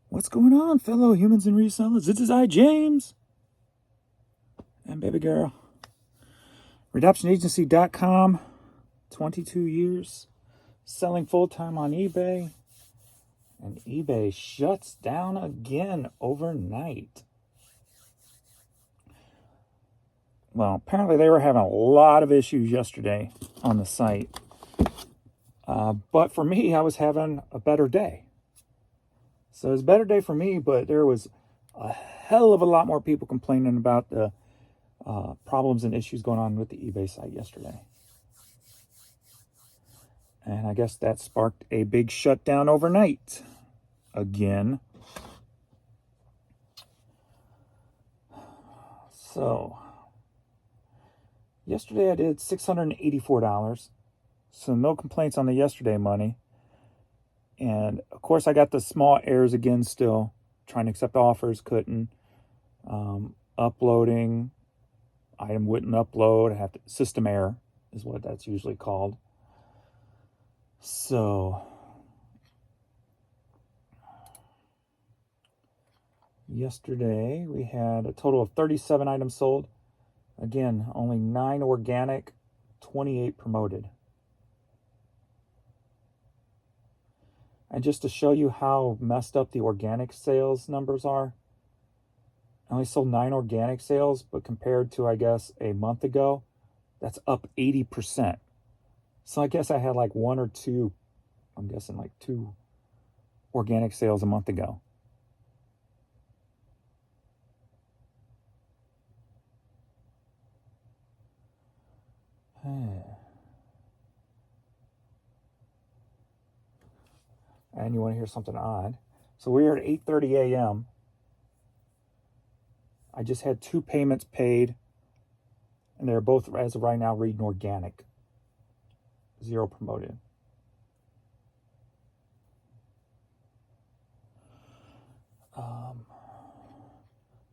What's going on, fellow humans and resellers? This is I, James, and baby girl. RedemptionAgency.com, 22 years, selling full-time on eBay, and eBay shuts down again overnight. Well, apparently they were having a lot of issues yesterday on the site. But for me, I was having a better day. So it was a better day for me, but there was a hell of a lot more people complaining about the problems and issues going on with the eBay site yesterday. And I guess that sparked a big shutdown overnight again. So yesterday I did $684. So no complaints on the yesterday money. And of course I got the small errors again still. Trying to accept offers, couldn't. Uploading, item wouldn't upload. I have to, system error is what that's usually called. So yesterday we had a total of 37 items sold. Again, only 9 organic, 28 promoted. And just to show you how messed up the organic sales numbers are, I only sold 9 organic sales, but compared to, I guess, a month ago, that's up 80%. So I guess I had like 1 or 2, I'm guessing like 2 organic sales a month ago. And you want to hear something odd. So we are at 8:30 a.m. I just had 2 payments paid, and they're both, as of right now, reading organic. 0 promoted.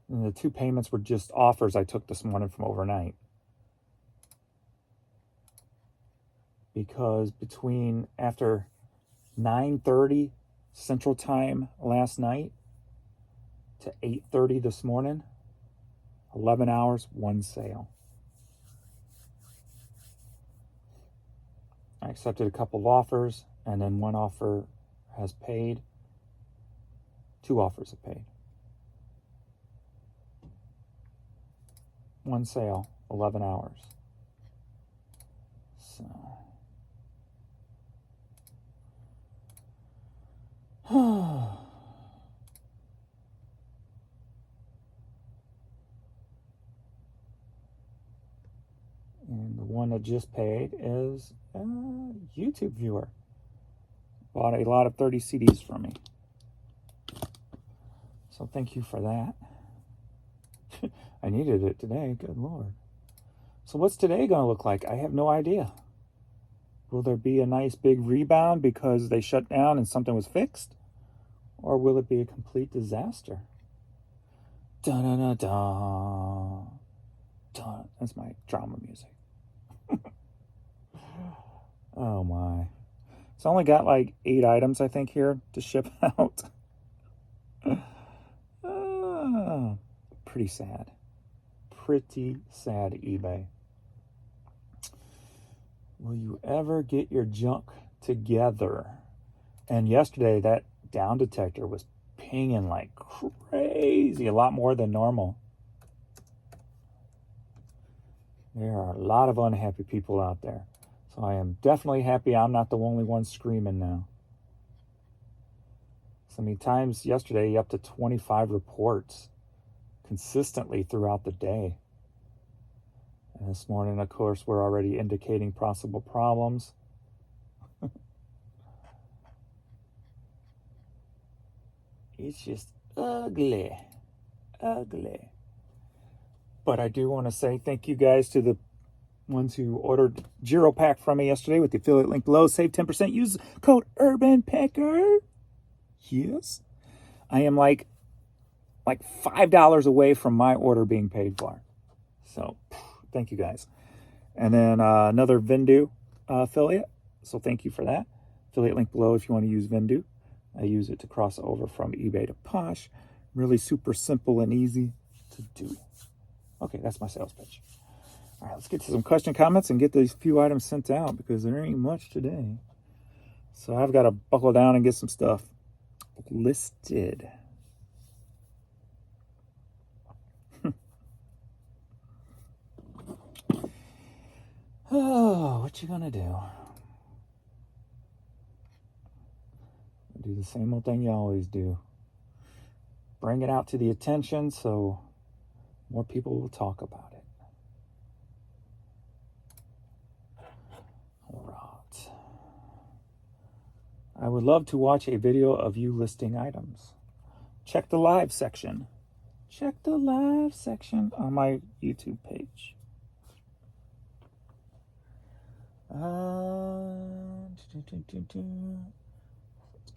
And the 2 payments were just offers I took this morning from overnight. Because between after 9:30 Central Time last night to 8:30 this morning, 11 hours, 1 sale. I accepted a couple of offers, and then 1 offer has paid. 2 offers have paid. 1 sale, 11 hours. So, and the one that just paid is a YouTube viewer. Bought a lot of 30 CDs from me. So thank you for that. I needed it today, good Lord. So what's today going to look like? I have no idea. Will there be a nice big rebound because they shut down and something was fixed? Or will it be a complete disaster? Dun-dun-dun-dun. Dun. That's my drama music. Oh my. So I only got like 8 items, I think, here to ship out. Pretty sad. Pretty sad, eBay. Will you ever get your junk together? And yesterday, that down detector was pinging like crazy, a lot more than normal. There are a lot of unhappy people out there. So I am definitely happy I'm not the only one screaming now. So many times yesterday, up to 25 reports consistently throughout the day. And this morning, of course, we're already indicating possible problems. It's just ugly. Ugly. But I do want to say thank you guys to the ones who ordered Giro Pack from me yesterday with the affiliate link below. Save 10%. Use code UrbanPacker. Yes. I am like $5 away from my order being paid for. So thank you guys. And then another Vendoo affiliate. So thank you for that. Affiliate link below if you want to use Vendoo. I use it to cross over from eBay to Posh. Really super simple and easy to do. Okay, that's my sales pitch. All right, let's get to some question comments and get these few items sent out because there ain't much today. So I've got to buckle down and get some stuff listed. Oh, what you gonna do? Do the same old thing you always do. Bring it out to the attention so more people will talk about it. All right. I would love to watch a video of you listing items. Check the live section. Check the live section on my YouTube page.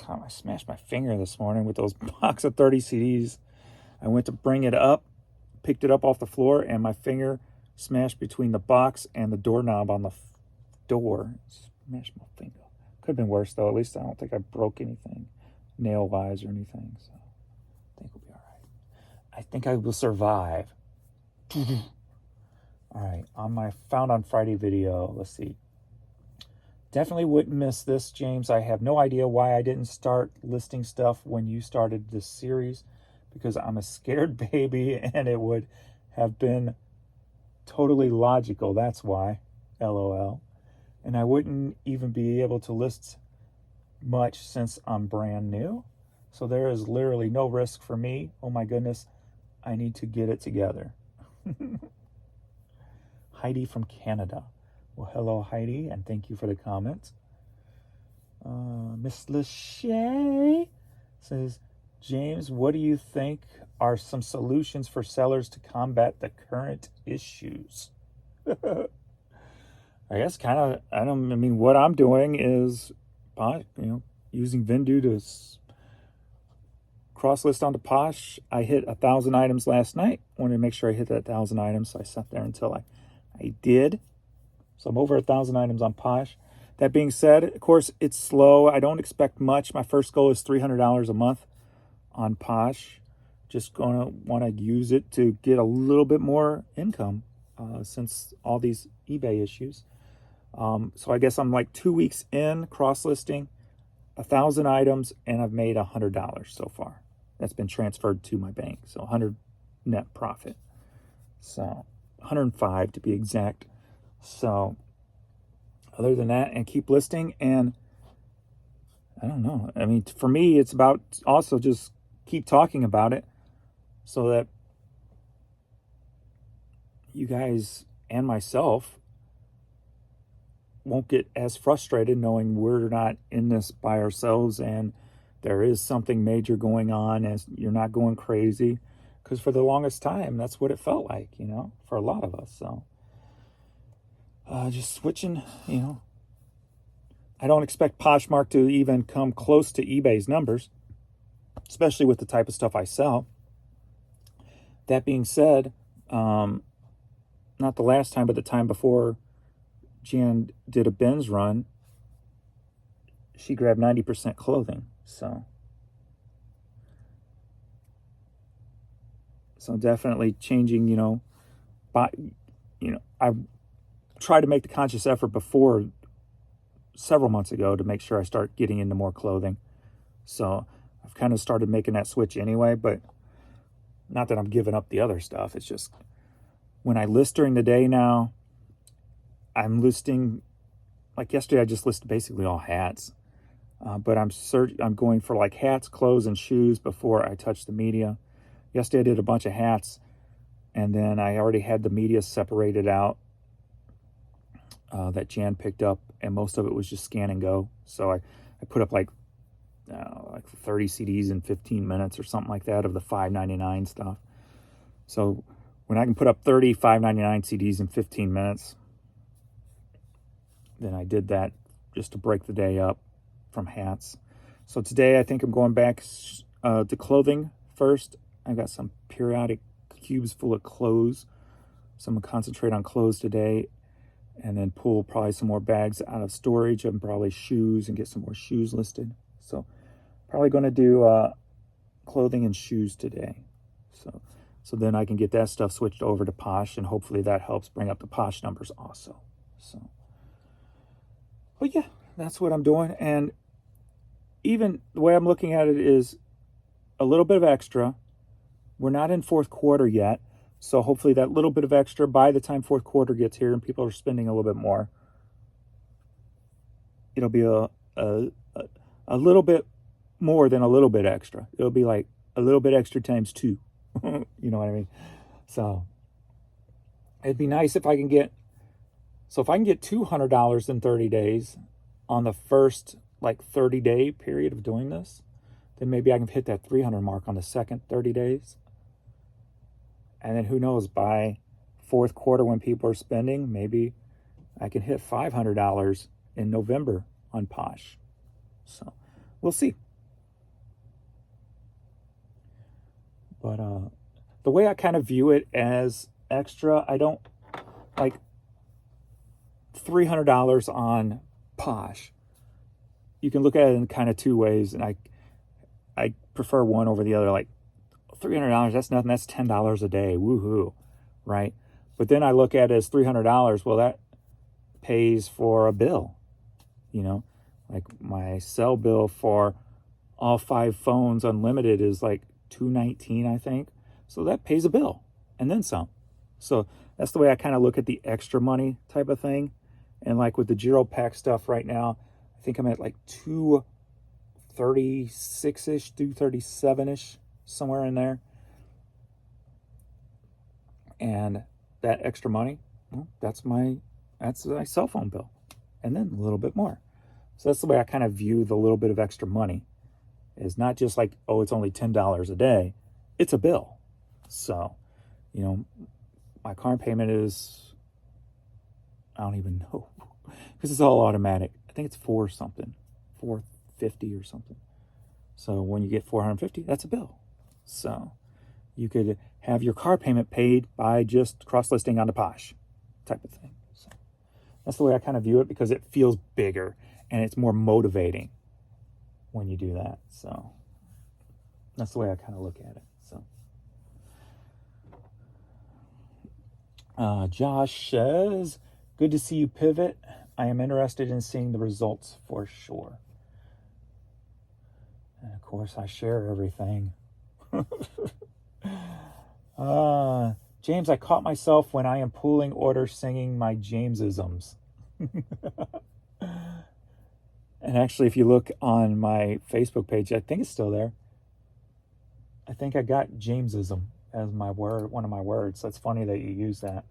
I smashed my finger this morning with those box of 30 CDs. I went to bring it up, picked it up off the floor, and my finger smashed between the box and the doorknob on the door. Smashed my finger. Could have been worse, though. At least I don't think I broke anything nail-wise or anything. So I think we'll be all right. I think I will survive. All right, on my Found on Friday video, let's see. Definitely wouldn't miss this, James. I have no idea why I didn't start listing stuff when you started this series because I'm a scared baby and it would have been totally logical. That's why, LOL. And I wouldn't even be able to list much since I'm brand new. So there is literally no risk for me. Oh my goodness, I need to get it together. Heidi from Canada. Well, hello, Heidi, and thank you for the comment. Miss Lachey says, James, what do you think are some solutions for sellers to combat the current issues? I guess what I'm doing is, using Vendoo to cross list onto Posh. I hit 1,000 items last night. Wanted to make sure I hit that 1,000 items, so I sat there until I did. So I'm over 1,000 items on Posh. That being said, of course, it's slow. I don't expect much. My first goal is $300 a month on Posh. Just going to want to use it to get a little bit more income since all these eBay issues. So I guess I'm like 2 weeks in cross-listing, 1,000 items, and I've made $100 so far. That's been transferred to my bank. So 100 net profit. So 105 to be exact. So other than that, and keep listing, and I don't know. I mean, for me, it's about also just keep talking about it so that you guys and myself won't get as frustrated knowing we're not in this by ourselves and there is something major going on and you're not going crazy. Because for the longest time, that's what it felt like, for a lot of us. So just switching, I don't expect Poshmark to even come close to eBay's numbers, especially with the type of stuff I sell. That being said, not the last time, but the time before Jan did a Ben's run, she grabbed 90% clothing. So definitely changing, I tried to make the conscious effort before several months ago to make sure I start getting into more clothing. So I've kind of started making that switch anyway, but not that I'm giving up the other stuff. It's just when I list during the day now, I'm listing, like yesterday I just listed basically all hats. But I'm going for like hats, clothes, and shoes before I touch the media. Yesterday I did a bunch of hats, and then I already had the media separated out that Jan picked up, and most of it was just scan and go. So I put up like 30 CDs in 15 minutes or something like that of the $5.99 stuff. So when I can put up 30 $5.99 CDs in 15 minutes, then I did that just to break the day up from hats. So today I think I'm going back to clothing first. I got some periodic cubes full of clothes. So I'm going to concentrate on clothes today and then pull probably some more bags out of storage and probably shoes and get some more shoes listed. So Probably going to do clothing and shoes today. So then I can get that stuff switched over to Posh, and hopefully that helps bring up the Posh numbers also. So, but yeah, that's what I'm doing. And even the way I'm looking at it is a little bit of extra. We're not in fourth quarter yet. So hopefully that little bit of extra, by the time fourth quarter gets here and people are spending a little bit more, it'll be a little bit more than a little bit extra. It'll be like a little bit extra times 2. You know what I mean? So it'd be nice if I can get, so if I can get $200 in 30 days on the first like 30-day period of doing this, then maybe I can hit that 300 mark on the second 30 days. And then who knows, by fourth quarter when people are spending, maybe I can hit $500 in November on Posh. So we'll see. But the way I kind of view it as extra, I don't like $300 on Posh. You can look at it in kind of two ways, and I prefer one over the other. Like $300, that's nothing. That's $10 a day. Woohoo, right? But then I look at it as $300. Well, that pays for a bill. You know, like my cell bill for all 5 phones unlimited is like $219, I think. So that pays a bill and then some. So that's the way I kind of look at the extra money type of thing. And like with the Giro Pack stuff right now, I think I'm at like 236-ish, 237-ish, somewhere in there. And that extra money, well, that's my cell phone bill. And then a little bit more. So that's the way I kind of view the little bit of extra money. Is not just like, oh, it's only $10 a day. It's a bill. So, you know, my car payment is, I don't even know, because it's all automatic. I think it's $450 or something. So when you get $450, that's a bill. So you could have your car payment paid by just cross-listing on the Posh type of thing. So that's the way I kind of view it, because it feels bigger and it's more motivating when you do that. So that's the way I kind of look at it. So Josh says, good to see you pivot. I am interested in seeing the results for sure. And of course I share everything. James, I caught myself when I am pulling orders singing my Jamesisms. And actually, if you look on my Facebook page, I think it's still there. I think I got Jamesism as my word, one of my words. That's funny that you use that.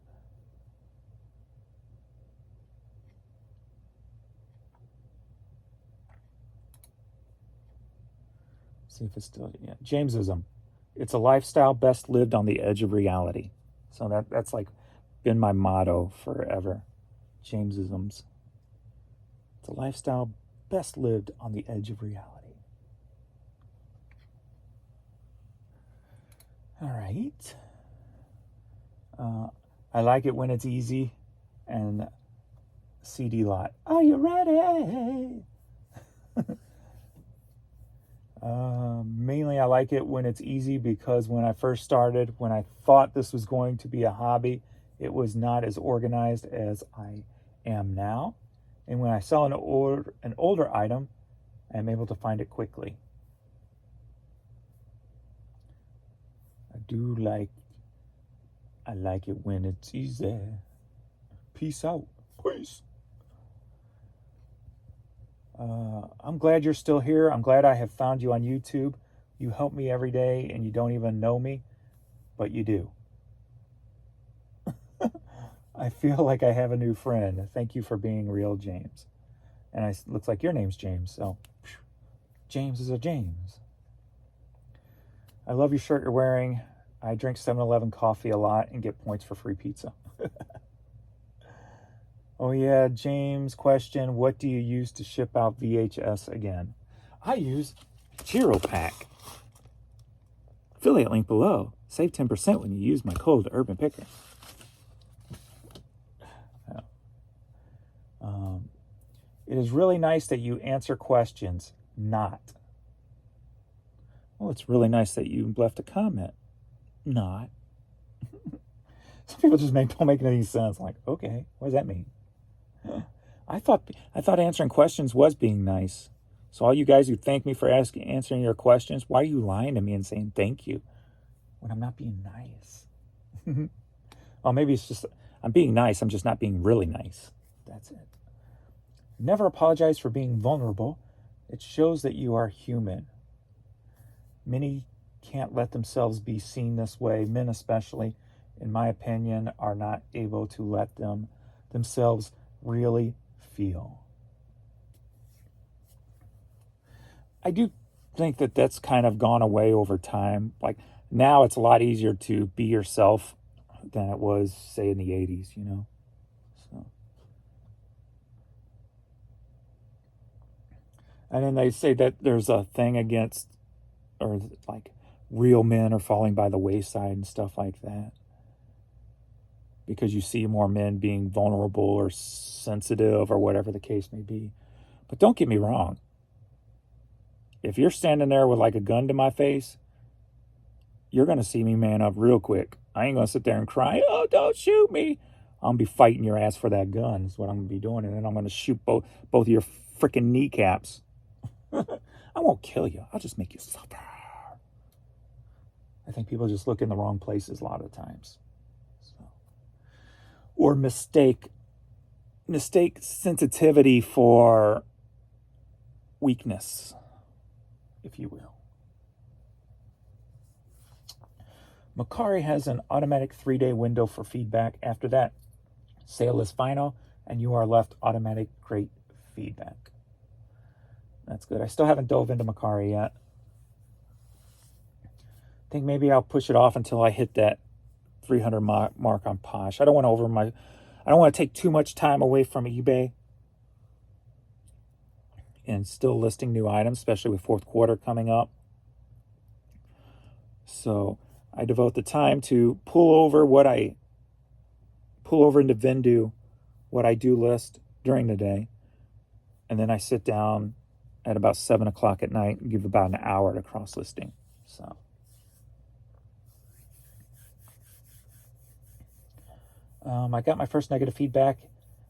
See if it's still, yeah. Jamesism. It's a lifestyle best lived on the edge of reality. So that's like been my motto forever. Jamesisms. It's a lifestyle best lived on the edge of reality. All right. I like it when it's easy. And CD lot. Are you ready? Mainly I like it when it's easy, because when I first started, when I thought this was going to be a hobby, it was not as organized as I am now. And when I sell an older item, I'm able to find it quickly. I like it when it's easy. Peace out. Peace. I'm glad you're still here. I'm glad I have found you on YouTube. You help me every day and you don't even know me, but you do. I feel like I have a new friend. Thank you for being real, James. And it looks like your name's James, so James is a James. I love your shirt you're wearing. I drink 7-Eleven coffee a lot and get points for free pizza. Oh yeah, James question, what do you use to ship out VHS again? I use Giro Pack. Affiliate link below. Save 10% when you use my code Urban Picker. It is really nice that you answer questions. Not. Well, it's really nice that you left a comment. Not. Some people just don't make any sense. Like, okay, what does that mean? I thought answering questions was being nice. So all you guys who thank me for answering your questions, why are you lying to me and saying thank you when I'm not being nice? Well, maybe it's just I'm being nice. I'm just not being really nice. That's it. Never apologize for being vulnerable. It shows that you are human. Many can't let themselves be seen this way. Men especially, in my opinion, are not able to let themselves really feel. I do think that that's kind of gone away over time. Like now it's a lot easier to be yourself than it was, say, in the 80s, you know? So. And then they say that there's a thing against, or like real men are falling by the wayside and stuff like that. Because you see more men being vulnerable or sensitive or whatever the case may be. But don't get me wrong. If you're standing there with like a gun to my face, you're going to see me man up real quick. I ain't going to sit there and cry, oh, don't shoot me. I'm going to be fighting your ass for that gun is what I'm going to be doing. And then I'm going to shoot both of your freaking kneecaps. I won't kill you. I'll just make you suffer. I think people just look in the wrong places a lot of times. So. Or mistake sensitivity for weakness, if you will. Mercari has an automatic 3-day window for feedback. After that, sale is final, and you are left automatic great feedback. That's good. I still haven't dove into Mercari yet. I think maybe I'll push it off until I hit that 300 mark on Posh. I don't want to take too much time away from eBay and still listing new items, especially with fourth quarter coming up. So I devote the time to pull over into Vendoo what I do list during the day. And then I sit down at about 7 o'clock at night and give about an hour to cross listing. So. I got my first negative feedback,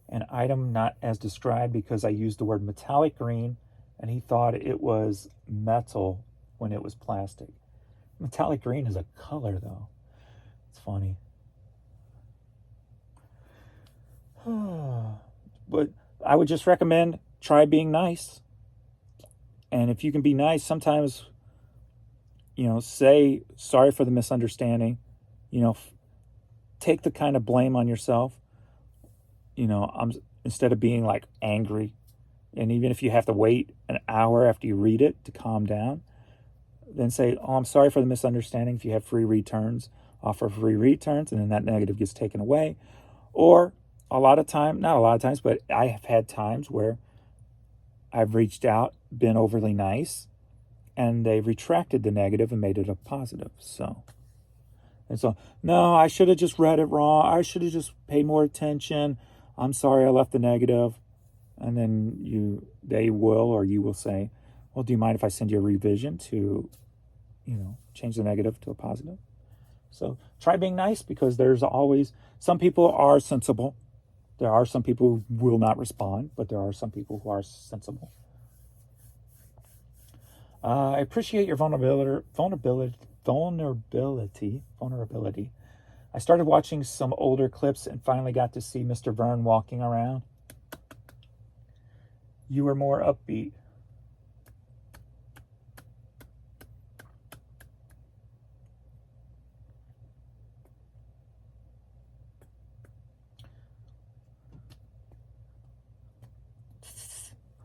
an item not as described because I used the word metallic green and he thought it was metal when it was plastic. Metallic green is a color though. It's funny. But I would just recommend try being nice. And if you can be nice, sometimes, say sorry for the misunderstanding, take the kind of blame on yourself. Instead of being like angry, and even if you have to wait an hour after you read it to calm down, then say, oh, I'm sorry for the misunderstanding. If you have free returns, offer free returns, and then that negative gets taken away. Or not a lot of times, but I have had times where I've reached out, been overly nice, and they retracted the negative and made it a positive. And so, no, I should have just read it wrong. I should have just paid more attention. I'm sorry I left the negative. And then they will, or you will say, well, do you mind if I send you a revision to, change the negative to a positive? So try being nice, because there's always, some people are sensible. There are some people who will not respond, but there are some people who are sensible. I appreciate your vulnerability. I started watching some older clips and finally got to see Mr. Vern walking around. You were more upbeat.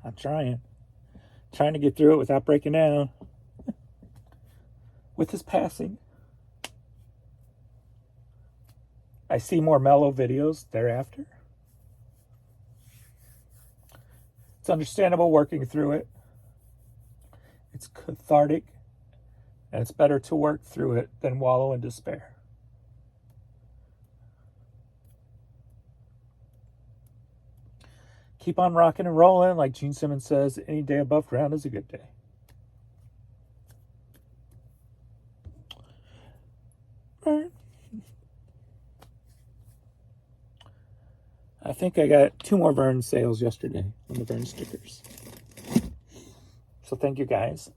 I'm trying to get through it without breaking down. With his passing, I see more mellow videos thereafter. It's understandable working through it. It's cathartic, and it's better to work through it than wallow in despair. Keep on rocking and rolling. Like Gene Simmons says, any day above ground is a good day. Vern. I think I got 2 more Vern sales yesterday on the Vern stickers. So thank you guys.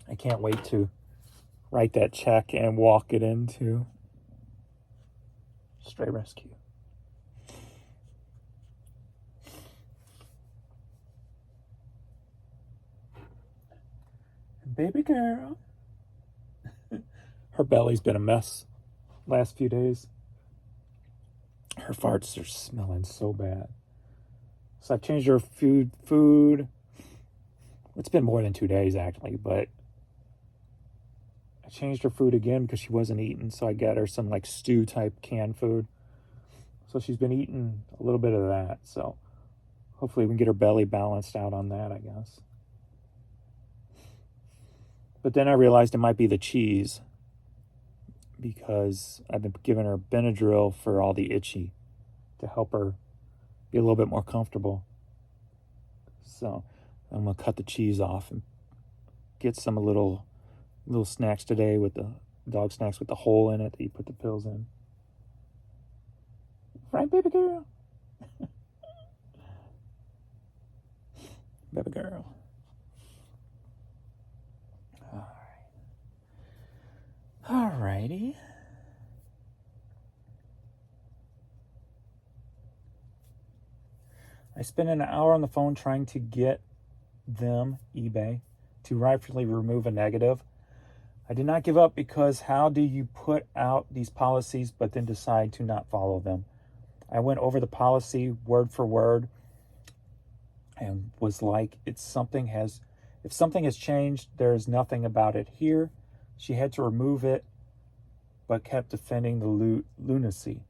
I can't wait to write that check and walk it into Stray Rescue. Baby girl. Her belly's been a mess last few days. Her farts are smelling so bad. So I've changed her food. It's been more than 2 days actually, but I changed her food again because she wasn't eating. So I got her some like stew type canned food. So she's been eating a little bit of that. So hopefully we can get her belly balanced out on that, I guess. But then I realized it might be the cheese because I've been giving her Benadryl for all the itchy to help her be a little bit more comfortable. So I'm going to cut the cheese off and get some little snacks today with the dog snacks with the hole in it that you put the pills in. Right, baby girl? Baby girl. Alrighty. I spent an hour on the phone trying to get them, eBay, to rightfully remove a negative. I did not give up because how do you put out these policies but then decide to not follow them? I went over the policy word for word and was like, if something has changed, there is nothing about it here. She had to remove it, but kept defending the lunacy.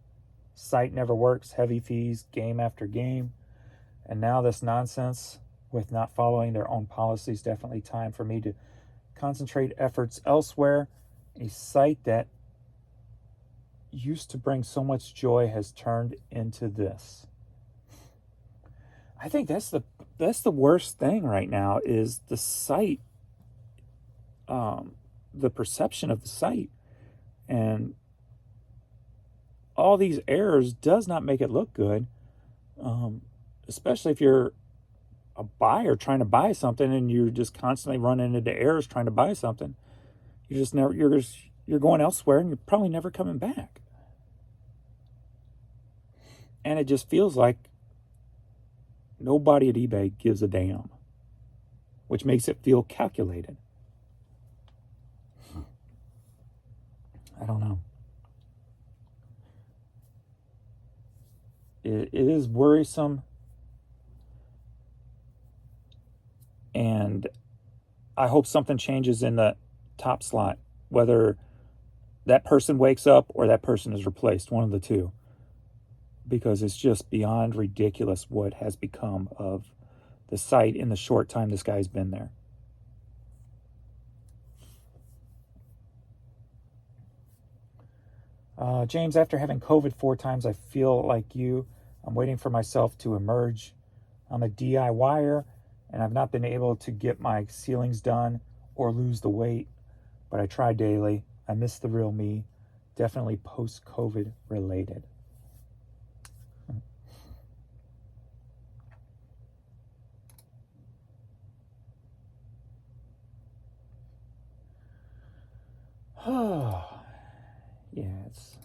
Site never works, heavy fees, game after game. And now this nonsense with not following their own policies, definitely time for me to concentrate efforts elsewhere. A site that used to bring so much joy has turned into this. I think that's the worst thing right now is the site, the perception of the site, and all these errors does not make it look good, especially if you're a buyer trying to buy something and you're just constantly running into errors trying to buy something. You're going elsewhere and you're probably never coming back. And it just feels like nobody at eBay gives a damn, which makes it feel calculated. I don't know. It is worrisome, and I hope something changes in the top slot, whether that person wakes up or that person is replaced, one of the two, because it's just beyond ridiculous what has become of the site in the short time this guy's been there. James, after having COVID 4 times, I feel like you. I'm waiting for myself to emerge. I'm a DIYer, and I've not been able to get my ceilings done or lose the weight, but I try daily. I miss the real me, definitely post-COVID related. Yeah, it's...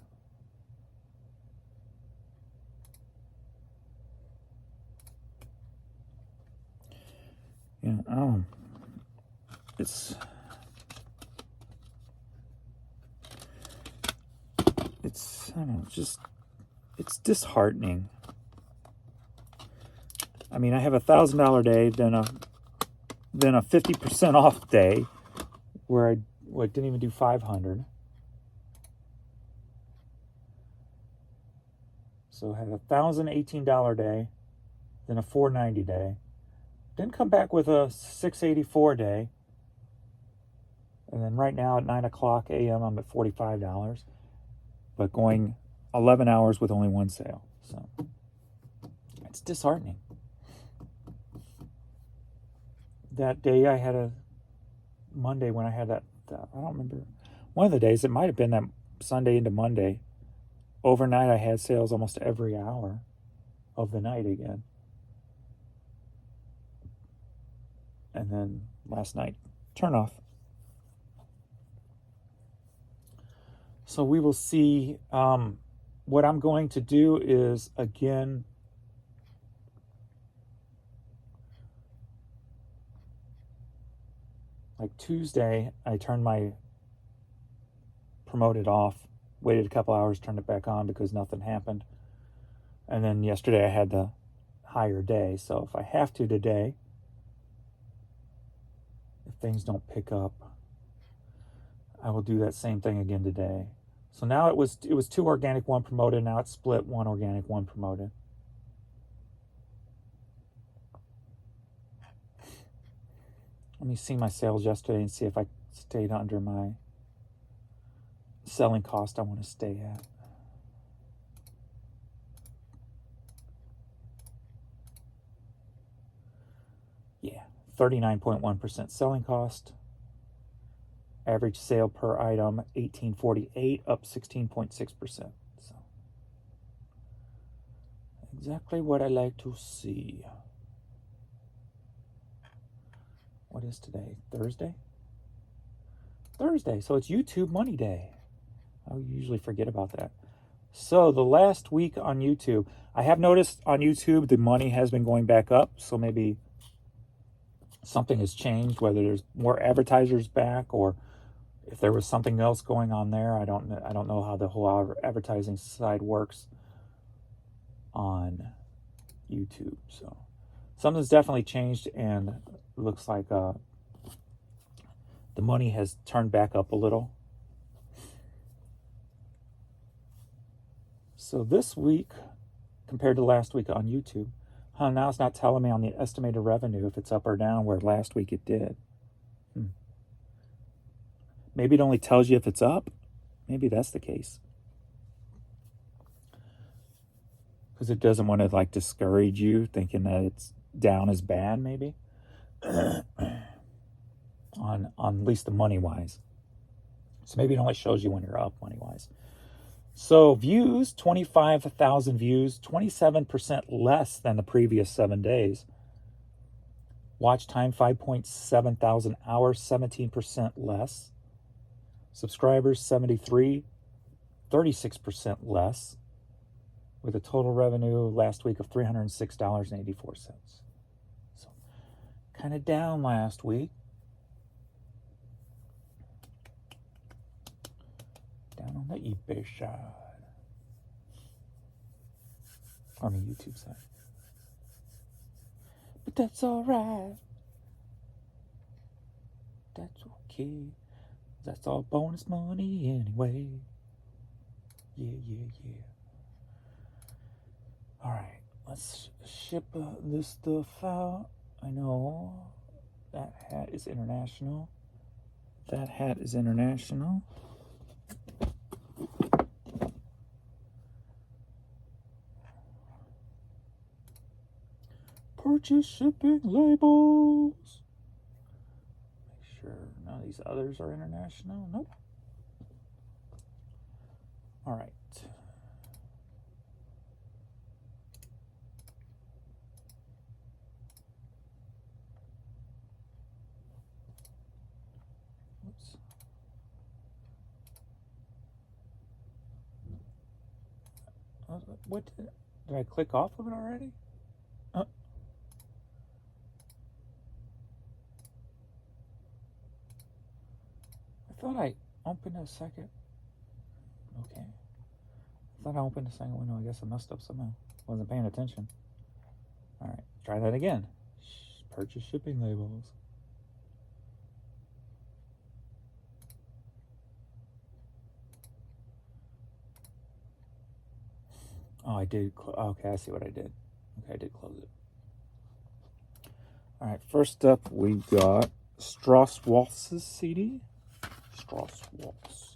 I don't know, it's disheartening. I mean, I have $1,000 day, then a 50% off day where I didn't even do 500. So I had $1,018 day, then a $490 day, then come back with a $684 day, and then right now at 9:00 a.m. I'm at $45, but going 11 hours with only one sale. So it's disheartening. That day I had a Monday when I had that, I don't remember One of the days, it might have been that Sunday into Monday. Overnight, I had sales almost every hour of the night again. And then last night, turn off. So we will see. What I'm going to do is, again, like Tuesday, I turned my promoted off, waited a couple hours, turned it back on because nothing happened. And then yesterday I had the higher day. So if I have to today, if things don't pick up, I will do that same thing again today. So now it was 2 organic, 1 promoted. Now it's split, 1 organic, 1 promoted. Let me see my sales yesterday and see if I stayed under my selling cost I want to stay at. Yeah, 39.1% selling cost. Average sale per item, 1848, up 16.6%. So, exactly what I like to see. What is today? Thursday? Thursday, so it's YouTube Money Day. I usually forget about that. So the last week on YouTube, I have noticed on YouTube the money has been going back up. So maybe something has changed, whether there's more advertisers back or if there was something else going on there. I don't know how the whole advertising side works on YouTube. So something's definitely changed, and it looks like the money has turned back up a little. So this week, compared to last week on YouTube, now it's not telling me on the estimated revenue if it's up or down, where last week it did. Maybe it only tells you if it's up. Maybe that's the case. Because it doesn't want to like discourage you thinking that it's down is bad, maybe. on at least the money wise. So maybe it only shows you when you're up money wise. So views, 25,000 views, 27% less than the previous 7 days. Watch time, 5.7 thousand hours, 17% less. Subscribers, 73, 36% less. With a total revenue last week of $306.84. So kind of down last week. Down on the eBay side. On the YouTube side. But that's alright. That's okay. That's all bonus money anyway. Yeah. Alright, let's ship this stuff out. I know that hat is international. That hat is international. Purchase shipping labels. Make sure none of these others are international. Nope. All right. Oops. What did I click off of it already? I thought I opened a second. Okay. I thought I opened a second window. I guess I messed up somehow. Wasn't paying attention. All right. Try that again. Purchase shipping labels. Oh, I did. Okay, I see what I did. Okay, I did close it. All right. First up, we got Strauss Waltz's CD. Strauss Waltz.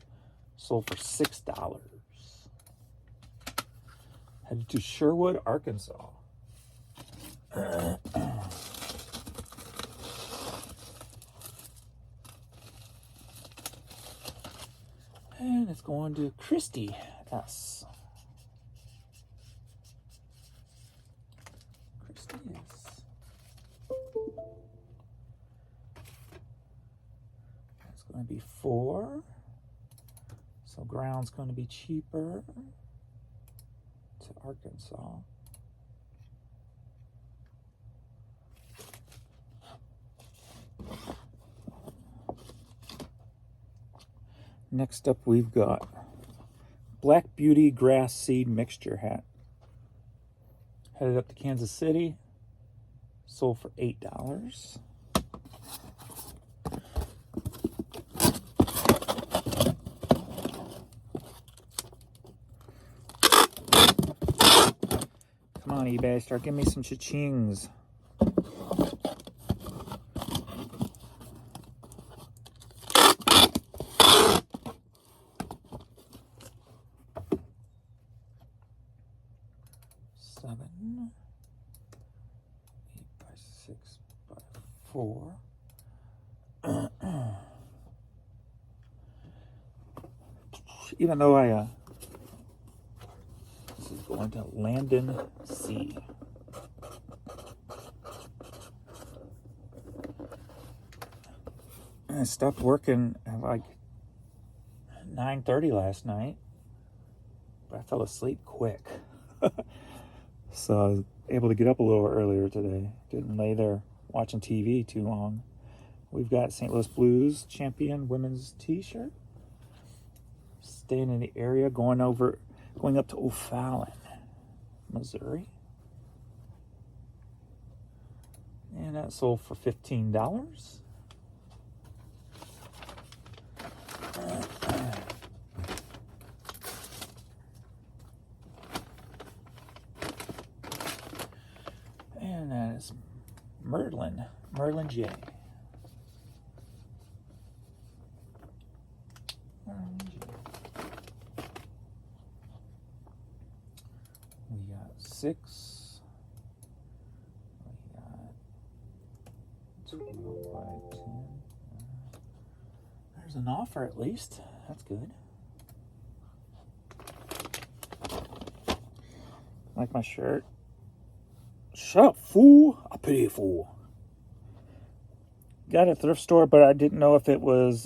Sold for $6. Headed to Sherwood, Arkansas. And it's going to Christy S. Christy S. That's going to be 4. So ground's going to be cheaper to Arkansas. Next up, we've got Black Beauty Grass Seed Mixture Hat. Headed up to Kansas City. Sold for $8. Come on, eBay, start giving me some cha-chings. Seven, 8 by 6 by 4. Even though this is going to Landon C. I stopped working at like 9:30 last night, but I fell asleep quick. So I was able to get up a little earlier today. Didn't lay there watching TV too long. We've got St. Louis Blues champion women's t-shirt. Staying in the area, going up to O'Fallon, Missouri. And that sold for $15. And that is Merlin J. We got 6. We got 12 by 10. There's an offer at least. That's good. Like my shirt. Shut up, fool. I pity a fool. Got a thrift store, but I didn't know if it was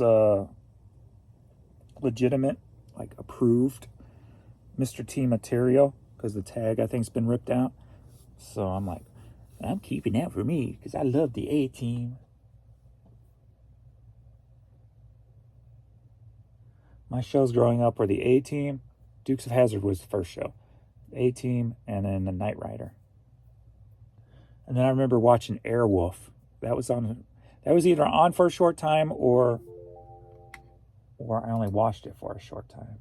legitimate, like approved Mr. T material, because the tag I think's been ripped out. So I'm like, I'm keeping that for me because I love the A-Team. My shows growing up were the A-Team. Dukes of Hazzard was the first show. The A-Team, and then the Knight Rider. And then I remember watching Airwolf. That was either on for a short time or I only watched it for a short time.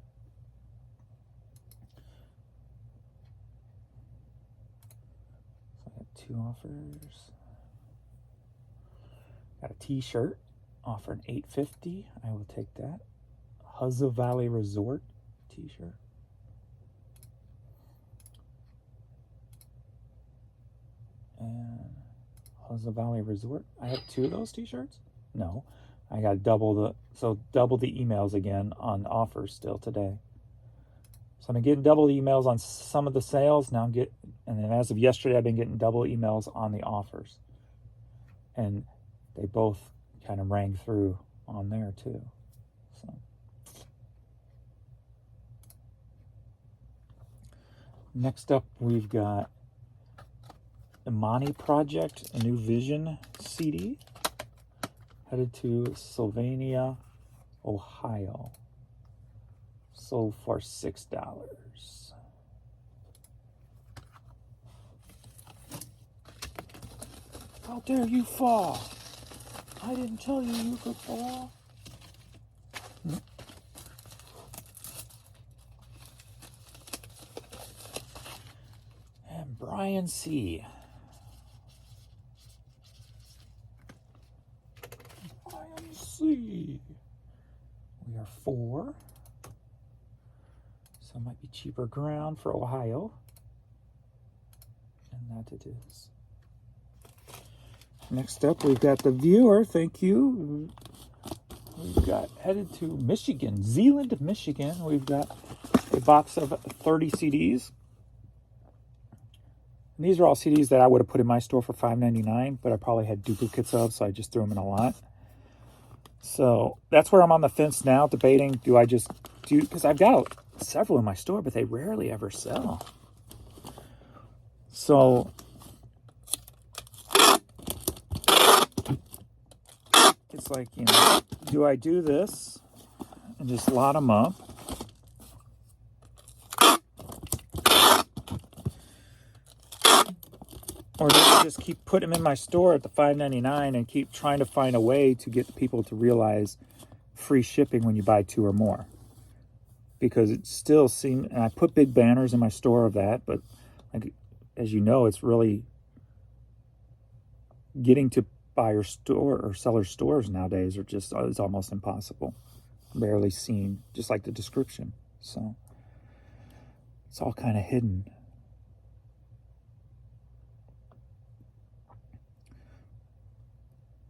So I got 2 offers. Got a t-shirt offering $8.50. I will take that. Huzza Valley Resort t-shirt. And Huzza Valley Resort. I have 2 of those t-shirts? No. I got double the emails again on offers still today. So I've been getting double emails on some of the sales. Now and then as of yesterday, I've been getting double emails on the offers. And they both kind of rang through on there too. So next up, we've got Imani Project, a New Vision CD, headed to Sylvania, Ohio. Sold for $6. How dare you fall? I didn't tell you you could fall. And Brian C. We are 4. So it might be cheaper ground for Ohio. And that it is. Next up, we've got the viewer. Thank you. we've got headed to Michigan, Zeeland, Michigan. We've got a box of 30 CDs. And these are all CDs that I would have put in my store for $5.99, but I probably had duplicates of, so I just threw them in a lot. So that's where I'm on the fence now, debating, do I just do, because I've got several in my store, but they rarely ever sell. So it's like, you know, do I do this and just lot them up? Or do I just keep putting them in my store at the $5.99 and keep trying to find a way to get people to realize free shipping when you buy 2 or more? Because it still seems, and I put big banners in my store of that, but like, as you know, it's really getting to buyer store or seller stores nowadays are just, it's almost impossible. Barely seen, just like the description. So it's all kind of hidden.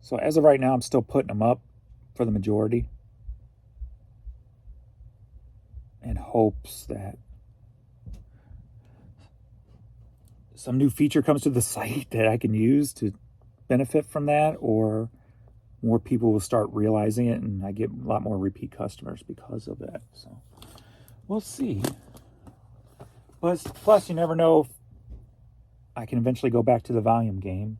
So as of right now, I'm still putting them up for the majority in hopes that some new feature comes to the site that I can use to benefit from that, or more people will start realizing it and I get a lot more repeat customers because of that. So we'll see. Plus, you never know if I can eventually go back to the volume game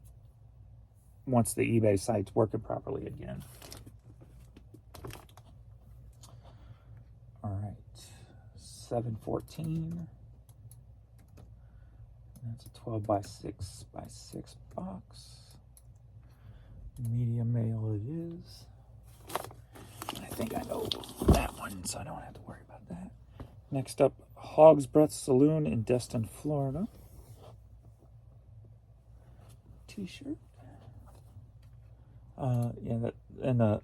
once the eBay site's working properly again. All right, 714. That's a 12 by 6 by 6 box. Medium mail it is. I think I know that one, so I don't have to worry about that. Next up, Hog's Breath Saloon in Destin, Florida. T-shirt. Yeah, and the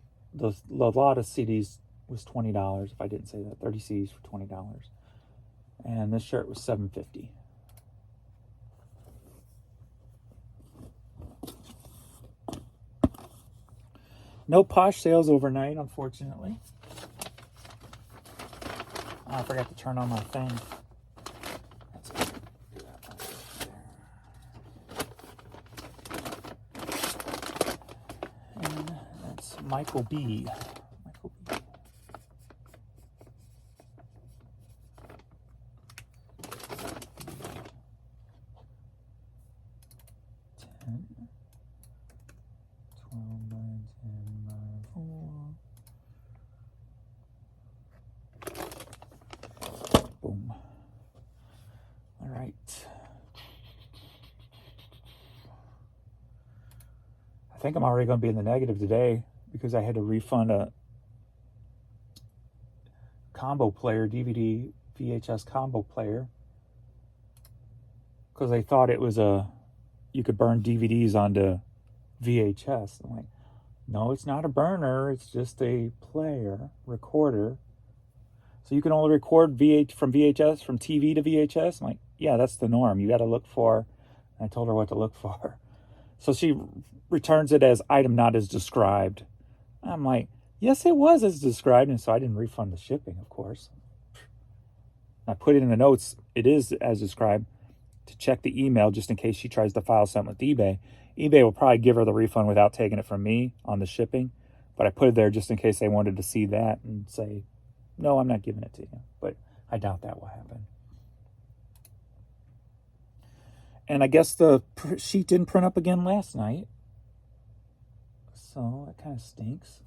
lot of CDs was $20. If I didn't say that, 30 CDs for $20, and this shirt was $7.50. No Posh sales overnight, unfortunately. Oh, I forgot to turn on my thing. That's good. Do that right there. And that's Michael B. Michael B. Boom. All right. I think I'm already going to be in the negative today because I had to refund a combo player, DVD VHS combo player, because they thought it was you could burn DVDs onto VHS. I'm like, no, it's not a burner. It's just a player, recorder. So you can only record from VHS, from TV to VHS? I'm like, yeah, that's the norm. You got to look for, and I told her what to look for. So she returns it as item not as described. I'm like, yes, it was as described. And so I didn't refund the shipping, of course. I put it in the notes, it is as described, to check the email just in case she tries to file something with eBay. eBay will probably give her the refund without taking it from me on the shipping. But I put it there just in case they wanted to see that and say, no, I'm not giving it to you. But I doubt that will happen. And I guess the sheet didn't print up again last night. So that kind of stinks.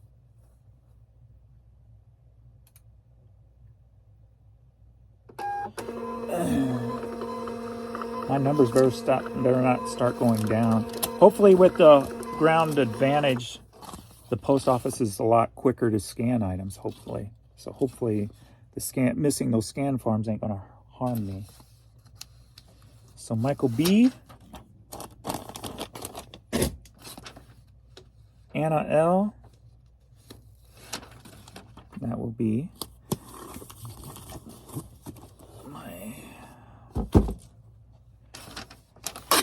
My numbers better not start going down. Hopefully with the ground advantage, the post office is a lot quicker to scan items, hopefully. So hopefully missing those scan forms ain't gonna harm me. So Michael B, Anna L, that will be my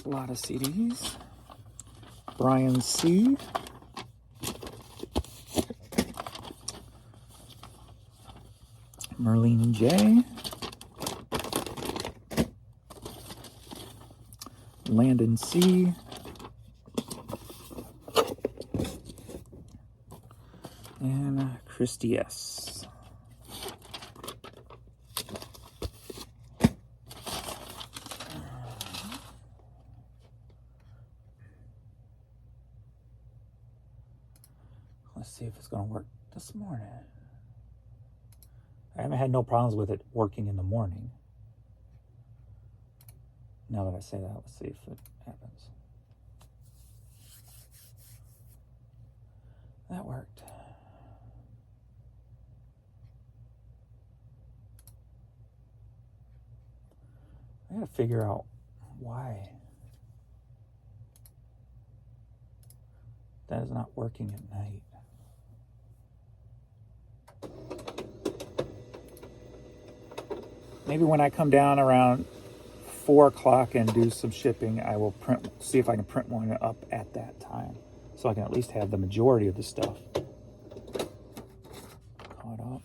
lot of CDs. Brian C, Merlene and Jay. Landon C. And Christy S. Let's see if it's going to work this morning. I haven't had no problems with it working in the morning. Now that I say that, let's see if it happens. That worked. I gotta figure out why that is not working at night. Maybe when I come down around 4 o'clock and do some shipping, I will see if I can print one up at that time, so I can at least have the majority of the stuff caught up.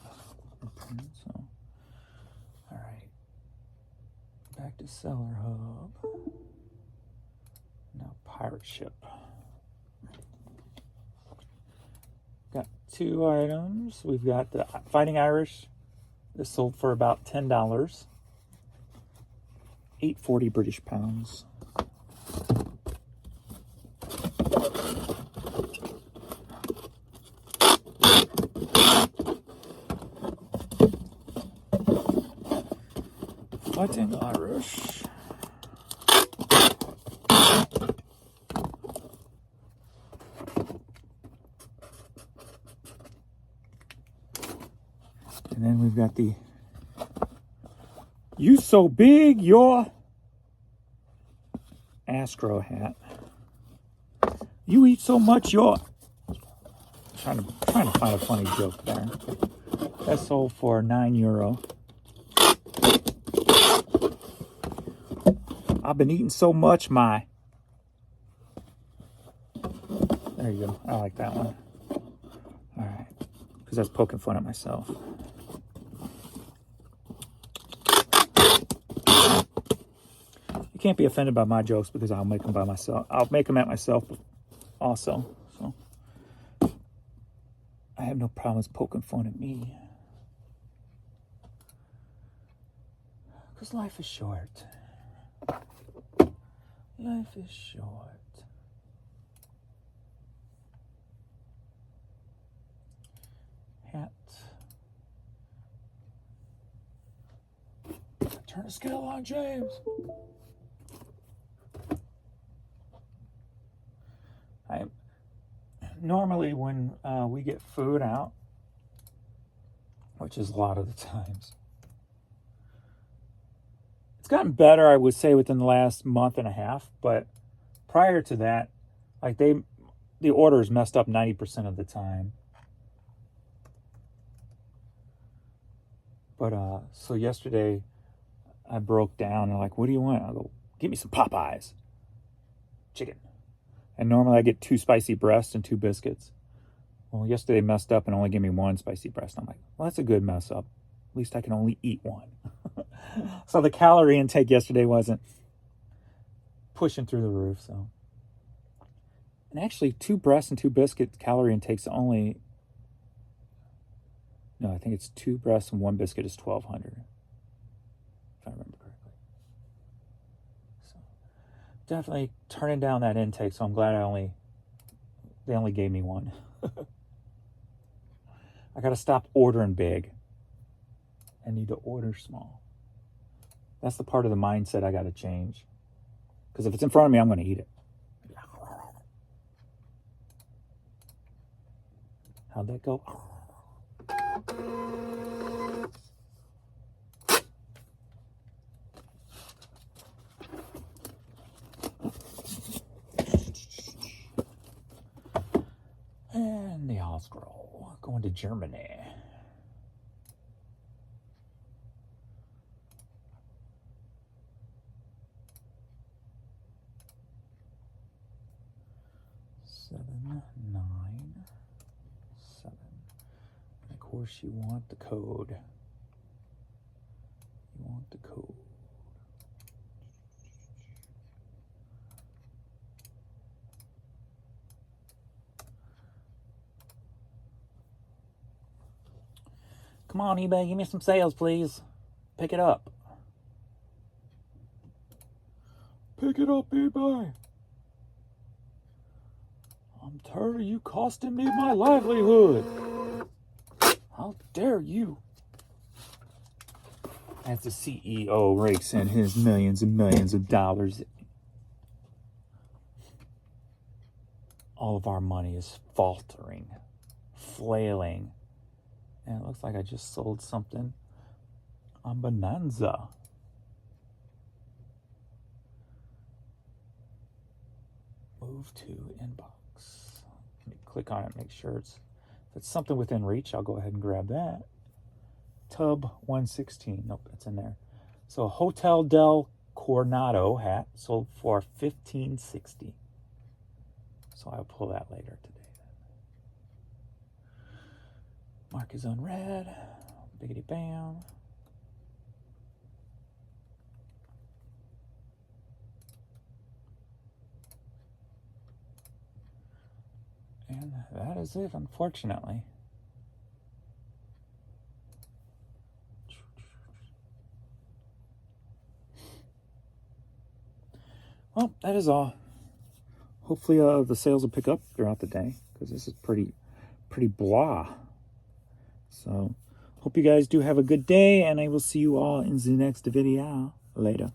So, all right, back to Seller Hub. Now Pirate Ship. Got 2 items. We've got the Fighting Irish. This sold for about $10. 840 British pounds. Fighting Irish. And then we've got the You So Big You're Astro hat. You eat so much you're trying to find a funny joke there. That sold for €9. I've been eating so much my. There you go. I like that one. All right, because that's poking fun at myself. You can't be offended by my jokes because I'll make them by myself. I'll make them at myself also. So I have no problems poking fun at me. Because life is short. Life is short. Hat. Turn the scale on, James. Normally when we get food out, which is a lot of the times, it's gotten better, I would say, within the last month and a half. But prior to that, like the orders messed up 90% of the time. But so yesterday I broke down and like, what do you want? I go, give me some Popeyes chicken. And normally I get 2 spicy breasts and 2 biscuits. Well, yesterday messed up and only gave me 1 spicy breast. I'm like, well, that's a good mess up. At least I can only eat 1. So the calorie intake yesterday wasn't pushing through the roof. So, and actually 2 breasts and 2 biscuits calorie intake's only, no, I think it's 2 breasts and 1 biscuit is 1,200, if I remember correctly. So definitely turning down that intake. So I'm glad they only gave me 1. I got to stop ordering big. I need to order small. That's the part of the mindset I got to change. Because if it's in front of me, I'm going to eat it. How'd that go? And the Oscroll going to Germany. Seven, 9, 7. And of course, you want the code. the code. Come on, eBay, give me some sales, please. Pick it up. Pick it up, eBay. I'm tired of you costing me my livelihood. How dare you? As the CEO rakes in his millions and millions of dollars, all of our money is faltering, flailing. And it looks like I just sold something on Bonanza. Move to inbox. Let me click on it, make sure if it's something within reach, I'll go ahead and grab that. Tub 116. Nope, it's in there. So Hotel del Coronado hat sold for $15.60. So I'll pull that later today. Mark is on red. Biggity bam. And that is it, unfortunately. Well, that is all. Hopefully the sales will pick up throughout the day, because this is pretty blah. So, hope you guys do have a good day, and I will see you all in the next video. Later.